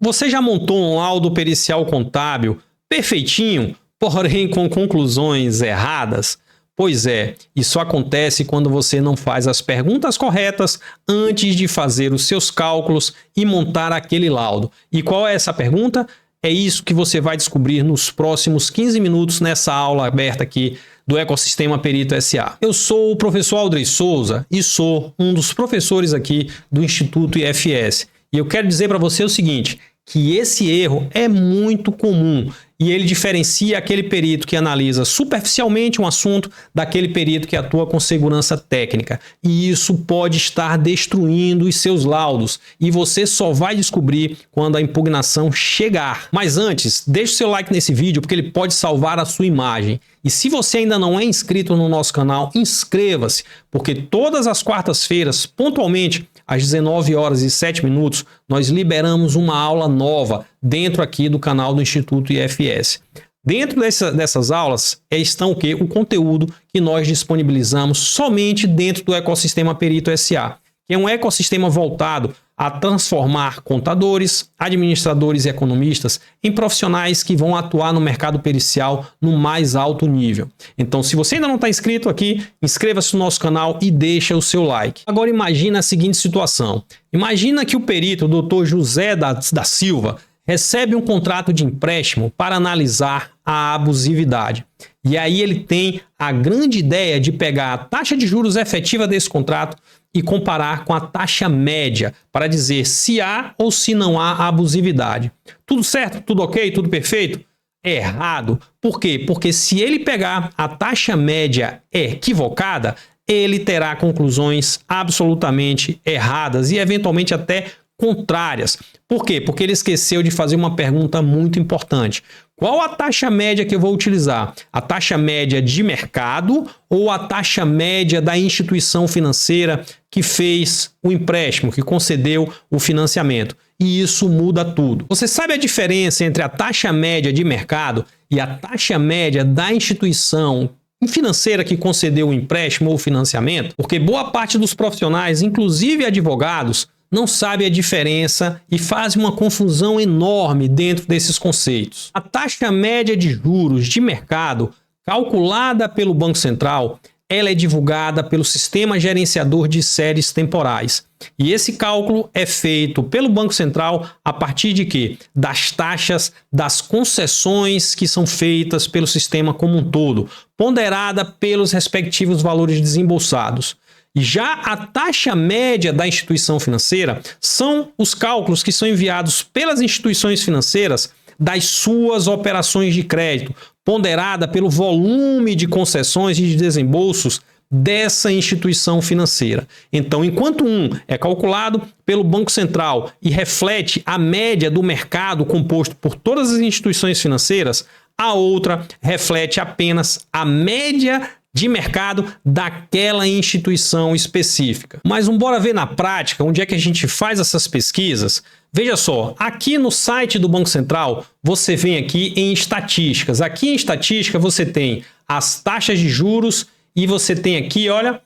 Você já montou um laudo pericial contábil perfeitinho, porém com conclusões erradas? Pois é, isso acontece quando você não faz as perguntas corretas antes de fazer os seus cálculos e montar aquele laudo. E qual é essa pergunta? É isso que você vai descobrir nos próximos 15 minutos nessa aula aberta aqui do Ecossistema Perito SA. Eu sou o professor Aldrey Souza e sou um dos professores aqui do Instituto IFS. E eu quero dizer para você o seguinte, que esse erro é muito comum e ele diferencia aquele perito que analisa superficialmente um assunto daquele perito que atua com segurança técnica. E isso pode estar destruindo os seus laudos e você só vai descobrir quando a impugnação chegar. Mas antes, deixe o seu like nesse vídeo porque ele pode salvar a sua imagem. E se você ainda não é inscrito no nosso canal, inscreva-se, porque todas as quartas-feiras, pontualmente, às 19h07, nós liberamos uma aula nova dentro aqui do canal do Instituto IFS. Dentro dessas aulas estão o quê? O conteúdo que nós disponibilizamos somente dentro do Ecossistema Perito SA, que é um ecossistema voltado a transformar contadores, administradores e economistas em profissionais que vão atuar no mercado pericial no mais alto nível. Então, se você ainda não está inscrito aqui, inscreva-se no nosso canal e deixa o seu like. Agora imagina a seguinte situação. Imagina que o perito, o Dr. José da Silva, recebe um contrato de empréstimo para analisar a abusividade. E aí ele tem a grande ideia de pegar a taxa de juros efetiva desse contrato e comparar com a taxa média para dizer se há ou se não há abusividade. Tudo certo? Tudo ok? Tudo perfeito? Errado. Por quê? Porque se ele pegar a taxa média equivocada, ele terá conclusões absolutamente erradas e eventualmente até contrárias. Por quê? Porque ele esqueceu de fazer uma pergunta muito importante. Qual a taxa média que eu vou utilizar? A taxa média de mercado ou a taxa média da instituição financeira que fez o empréstimo, que concedeu o financiamento? E isso muda tudo. Você sabe a diferença entre a taxa média de mercado e a taxa média da instituição financeira que concedeu o empréstimo ou o financiamento? Porque boa parte dos profissionais, inclusive advogados, não sabe a diferença e faz uma confusão enorme dentro desses conceitos. A taxa média de juros de mercado, calculada pelo Banco Central, ela é divulgada pelo Sistema Gerenciador de Séries Temporais. E esse cálculo é feito pelo Banco Central a partir de quê? Das taxas das concessões que são feitas pelo sistema como um todo, ponderada pelos respectivos valores desembolsados. E já a taxa média da instituição financeira são os cálculos que são enviados pelas instituições financeiras das suas operações de crédito, ponderada pelo volume de concessões e de desembolsos dessa instituição financeira. Então, enquanto um é calculado pelo Banco Central e reflete a média do mercado composto por todas as instituições financeiras, a outra reflete apenas a média de mercado daquela instituição específica. Mas bora ver na prática onde é que a gente faz essas pesquisas. Veja só, aqui no site do Banco Central, você vem aqui em estatísticas. Aqui em estatística você tem as taxas de juros e você tem aqui, olha,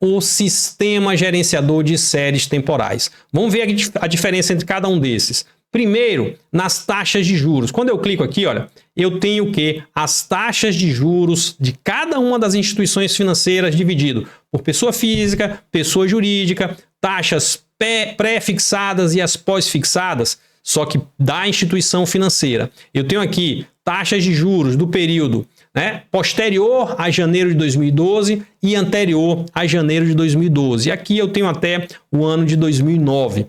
o Sistema Gerenciador de Séries Temporais. Vamos ver a diferença entre cada um desses. Primeiro, nas taxas de juros. Quando eu clico aqui, olha, eu tenho o quê? As taxas de juros de cada uma das instituições financeiras dividido por pessoa física, pessoa jurídica, taxas pré-fixadas e as pós-fixadas, só que da instituição financeira. Eu tenho aqui taxas de juros do período, posterior a janeiro de 2012 e anterior a janeiro de 2012. E aqui eu tenho até o ano de 2009.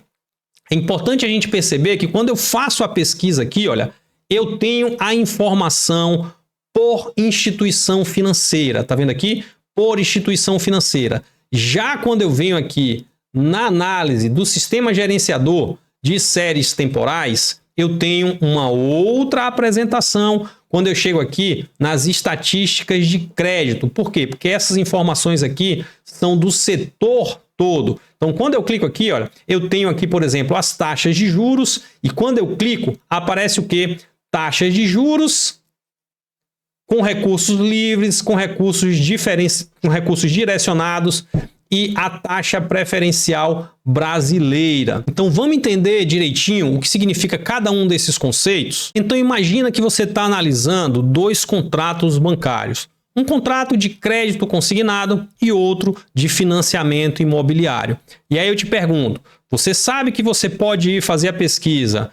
É importante a gente perceber que quando eu faço a pesquisa aqui, olha, eu tenho a informação por instituição financeira. Tá vendo aqui? Por instituição financeira. Já quando eu venho aqui na análise do Sistema Gerenciador de Séries Temporais, eu tenho uma outra apresentação quando eu chego aqui nas estatísticas de crédito. Por quê? Porque essas informações aqui são do setor todo. Então, quando eu clico aqui, olha, eu tenho aqui, por exemplo, as taxas de juros e quando eu clico, aparece o quê? Taxas de juros com recursos livres, com recursos diferentes, com recursos direcionados e a taxa preferencial brasileira. Então vamos entender direitinho o que significa cada um desses conceitos? Então imagina que você está analisando dois contratos bancários. Um contrato de crédito consignado e outro de financiamento imobiliário. E aí eu te pergunto, você sabe que você pode ir fazer a pesquisa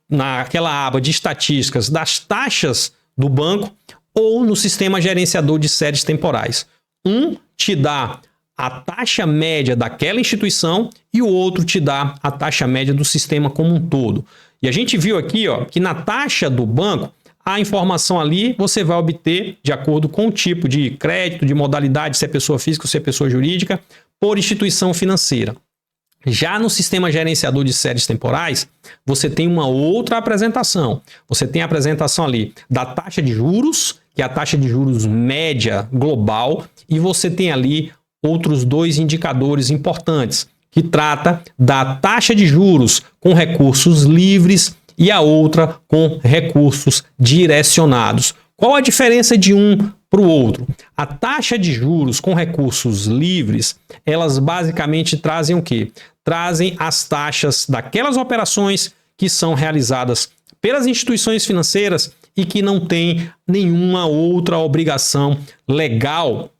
naquela aba de estatísticas das taxas do banco ou no sistema gerenciador de séries temporais. Um te dá a taxa média daquela instituição e o outro te dá a taxa média do sistema como um todo. E a gente viu aqui, ó, que na taxa do banco, a informação ali você vai obter de acordo com o tipo de crédito, de modalidade, se é pessoa física ou se é pessoa jurídica, por instituição financeira. Já no sistema gerenciador de séries temporais, você tem uma outra apresentação. Você tem a apresentação ali da taxa de juros, que é a taxa de juros média global, e você tem ali outros dois indicadores importantes, que trata da taxa de juros com recursos livres e a outra com recursos direcionados. Qual a diferença de um para o outro? A taxa de juros com recursos livres, elas basicamente trazem o quê? Trazem as taxas daquelas operações que são realizadas pelas instituições financeiras e que não têm nenhuma outra obrigação legal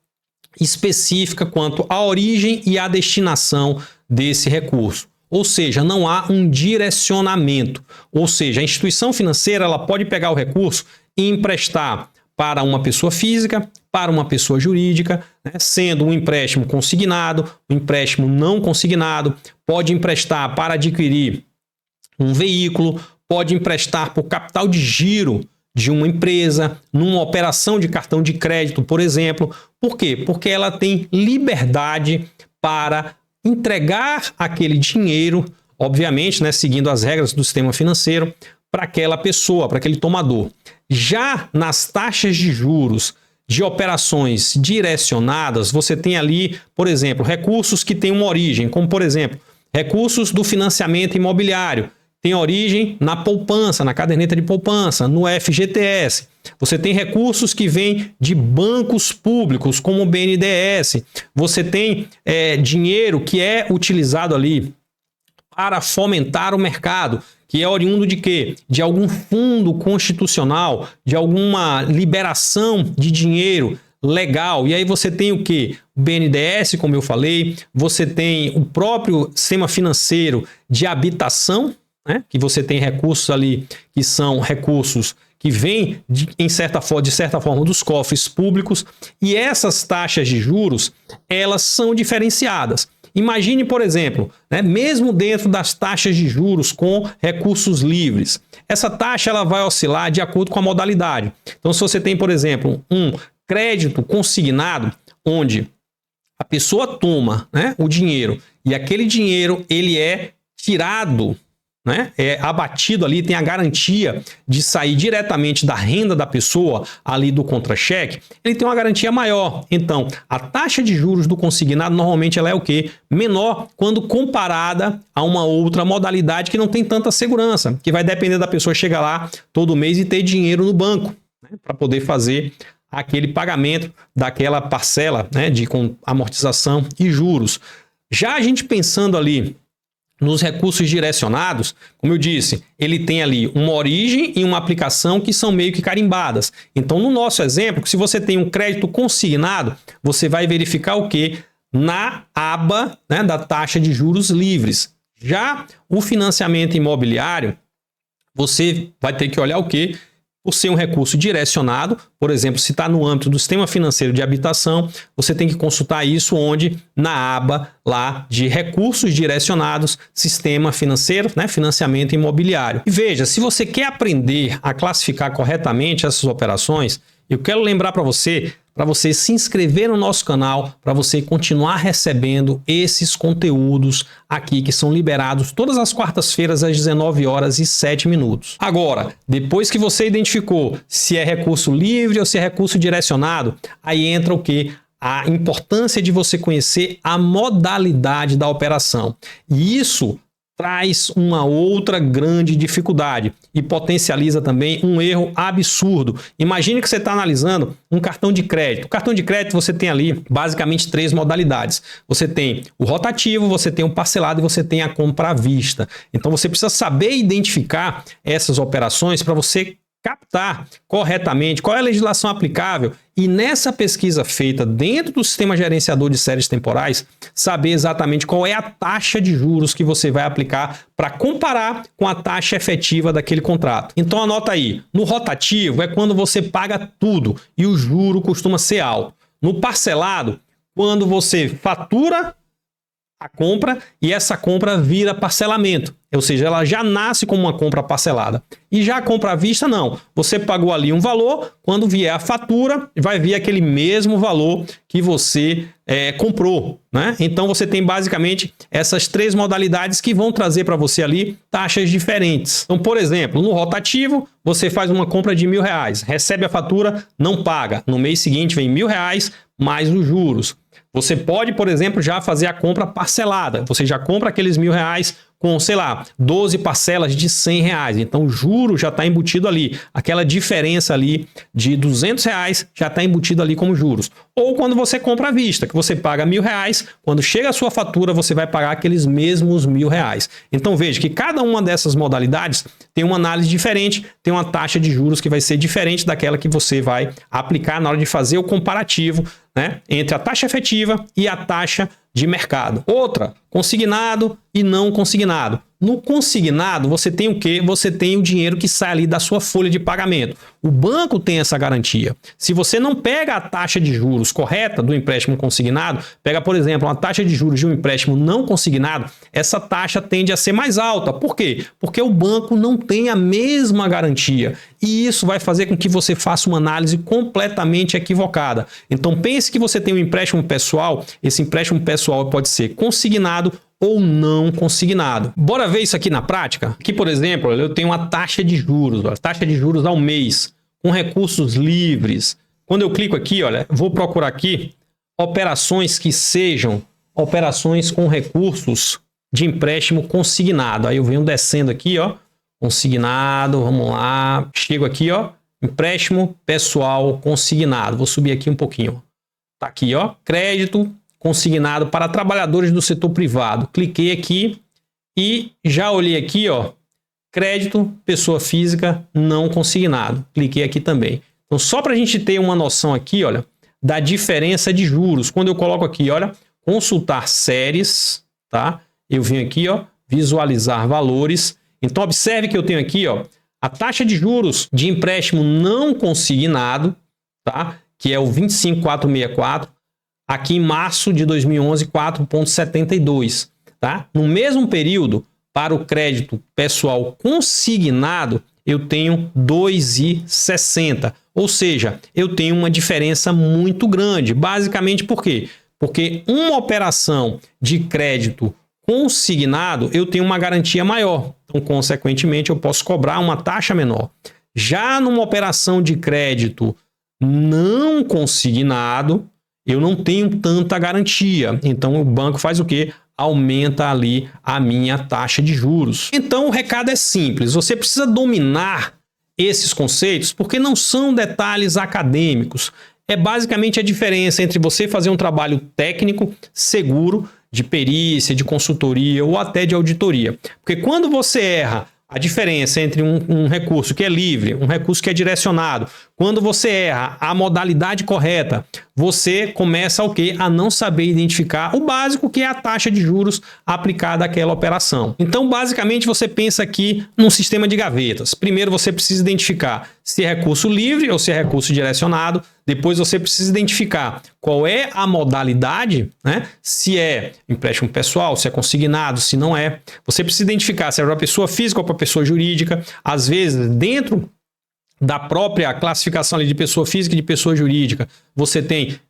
específica quanto à origem e à destinação desse recurso. Ou seja, não há um direcionamento. Ou seja, a instituição financeira ela pode pegar o recurso e emprestar para uma pessoa física, para uma pessoa jurídica, né? Sendo um empréstimo consignado, um empréstimo não consignado, pode emprestar para adquirir um veículo, pode emprestar por capital de giro de uma empresa, numa operação de cartão de crédito, por exemplo. Por quê? Porque ela tem liberdade para entregar aquele dinheiro, obviamente, né, seguindo as regras do sistema financeiro, para aquela pessoa, para aquele tomador. Já nas taxas de juros de operações direcionadas, você tem ali, por exemplo, recursos que têm uma origem, como, por exemplo, recursos do financiamento imobiliário, tem origem na poupança, na caderneta de poupança, no FGTS. Você tem recursos que vêm de bancos públicos, como o BNDES. Você tem dinheiro que é utilizado ali para fomentar o mercado, que é oriundo de quê? De algum fundo constitucional, de alguma liberação de dinheiro legal. E aí você tem o quê? O BNDES, como eu falei, você tem o próprio sistema financeiro de habitação, né? Que você tem recursos ali que são recursos que vêm de certa forma dos cofres públicos, e essas taxas de juros elas são diferenciadas. Imagine, por exemplo, né, mesmo dentro das taxas de juros com recursos livres, essa taxa ela vai oscilar de acordo com a modalidade. Então, se você tem, por exemplo, um crédito consignado, onde a pessoa toma, né, o dinheiro e aquele dinheiro ele é tirado, né, é abatido ali, tem a garantia de sair diretamente da renda da pessoa ali do contra-cheque, ele tem uma garantia maior. Então, a taxa de juros do consignado normalmente ela é o quê? Menor quando comparada a uma outra modalidade que não tem tanta segurança, que vai depender da pessoa chegar lá todo mês e ter dinheiro no banco, né, para poder fazer aquele pagamento daquela parcela, né, com amortização e juros. Já a gente pensando ali nos recursos direcionados, como eu disse, ele tem ali uma origem e uma aplicação que são meio que carimbadas. Então, no nosso exemplo, se você tem um crédito consignado, você vai verificar o quê? Na aba, né, da taxa de juros livres. Já o financiamento imobiliário, você vai ter que olhar o quê? Por ser um recurso direcionado, por exemplo, se está no âmbito do sistema financeiro de habitação, você tem que consultar isso onde? Na aba lá de recursos direcionados, sistema financeiro, né? Financiamento imobiliário. E veja, se você quer aprender a classificar corretamente essas operações, eu quero lembrar para você se inscrever no nosso canal, para você continuar recebendo esses conteúdos aqui que são liberados todas as quartas-feiras às 19h07. Agora, depois que você identificou se é recurso livre ou se é recurso direcionado, aí entra o quê? A importância de você conhecer a modalidade da operação. E isso traz uma outra grande dificuldade e potencializa também um erro absurdo. Imagine que você está analisando um cartão de crédito. O cartão de crédito você tem ali basicamente 3 modalidades. Você tem o rotativo, você tem o parcelado e você tem a compra à vista. Então você precisa saber identificar essas operações para você captar corretamente qual é a legislação aplicável e nessa pesquisa feita dentro do sistema gerenciador de séries temporais, saber exatamente qual é a taxa de juros que você vai aplicar para comparar com a taxa efetiva daquele contrato. Então anota aí, no rotativo é quando você paga tudo e o juro costuma ser alto. No parcelado, quando você fatura a compra e essa compra vira parcelamento, ou seja, ela já nasce como uma compra parcelada. E já a compra à vista, não. Você pagou ali um valor, quando vier a fatura, vai vir aquele mesmo valor que você comprou, né? Então você tem basicamente essas 3 modalidades que vão trazer para você ali taxas diferentes. Então, por exemplo, no rotativo, você faz uma compra de R$1.000, recebe a fatura, não paga. No mês seguinte vem R$1.000 mais os juros. Você pode, por exemplo, já fazer a compra parcelada. Você já compra aqueles R$1.000 com, sei lá, 12 parcelas de R$100. Então, o juro já está embutido ali. Aquela diferença ali de R$200 já está embutido ali como juros. Ou quando você compra à vista, que você paga R$1.000, quando chega a sua fatura, você vai pagar aqueles mesmos R$1.000. Então, veja que cada uma dessas modalidades tem uma análise diferente, tem uma taxa de juros que vai ser diferente daquela que você vai aplicar na hora de fazer o comparativo, né, entre a taxa efetiva e a taxa de mercado. Outra, consignado e não consignado. No consignado, você tem o quê? Você tem o dinheiro que sai ali da sua folha de pagamento. O banco tem essa garantia. Se você não pega a taxa de juros correta do empréstimo consignado, pega, por exemplo, uma taxa de juros de um empréstimo não consignado, essa taxa tende a ser mais alta. Por quê? Porque o banco não tem a mesma garantia. E isso vai fazer com que você faça uma análise completamente equivocada. Então pense que você tem um empréstimo pessoal, esse empréstimo pessoal pode ser consignado ou não consignado. Bora ver isso aqui na prática? Aqui, por exemplo, eu tenho uma taxa de juros, a taxa de juros ao mês, com recursos livres. Quando eu clico aqui, olha, vou procurar aqui operações que sejam operações com recursos de empréstimo consignado. Aí eu venho descendo aqui, ó, consignado, vamos lá, chego aqui, ó, empréstimo pessoal consignado. Vou subir aqui um pouquinho. Tá aqui, ó, crédito consignado para trabalhadores do setor privado. Cliquei aqui e já olhei aqui, ó, crédito, pessoa física não consignado. Cliquei aqui também. Então, só para a gente ter uma noção aqui, olha, da diferença de juros. Quando eu coloco aqui, olha, consultar séries, tá? Eu venho aqui, ó, visualizar valores. Então, observe que eu tenho aqui, ó, a taxa de juros de empréstimo não consignado, tá? Que é o 25.464. Aqui em março de 2011, 4,72, tá? No mesmo período, para o crédito pessoal consignado, eu tenho 2,60. Ou seja, eu tenho uma diferença muito grande. Basicamente por quê? Porque uma operação de crédito consignado, eu tenho uma garantia maior. Então, consequentemente, eu posso cobrar uma taxa menor. Já numa operação de crédito não consignado, eu não tenho tanta garantia. Então, o banco faz o quê? Aumenta ali a minha taxa de juros. Então, o recado é simples. Você precisa dominar esses conceitos porque não são detalhes acadêmicos. É basicamente a diferença entre você fazer um trabalho técnico, seguro, de perícia, de consultoria ou até de auditoria. Porque quando você erra a diferença entre um recurso que é livre, um recurso que é direcionado, quando você erra a modalidade correta, você começa o quê? A não saber identificar o básico, que é a taxa de juros aplicada àquela operação. Então, basicamente, você pensa aqui num sistema de gavetas. Primeiro, você precisa identificar se é recurso livre ou se é recurso direcionado. Depois, você precisa identificar qual é a modalidade, né? Se é empréstimo pessoal, se é consignado, se não é. Você precisa identificar se é para pessoa física ou para pessoa jurídica. Às vezes, dentro da própria classificação ali de pessoa física e de pessoa jurídica, você tem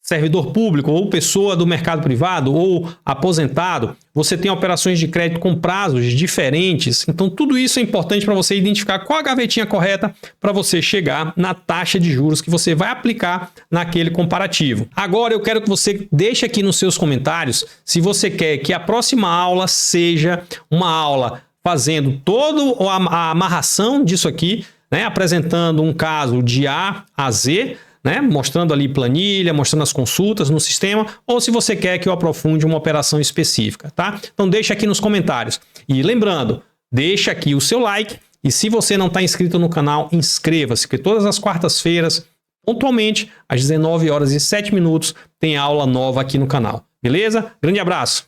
servidor público ou pessoa do mercado privado ou aposentado, você tem operações de crédito com prazos diferentes. Então, tudo isso é importante para você identificar qual a gavetinha correta para você chegar na taxa de juros que você vai aplicar naquele comparativo. Agora, eu quero que você deixe aqui nos seus comentários se você quer que a próxima aula seja uma aula fazendo toda a amarração disso aqui, né, apresentando um caso de A a Z, né, mostrando ali planilha, mostrando as consultas no sistema, ou se você quer que eu aprofunde uma operação específica, tá? Então deixa aqui nos comentários. E lembrando, deixa aqui o seu like e se você não está inscrito no canal, inscreva-se, porque todas as quartas-feiras, pontualmente, às 19h07, tem aula nova aqui no canal. Beleza? Grande abraço!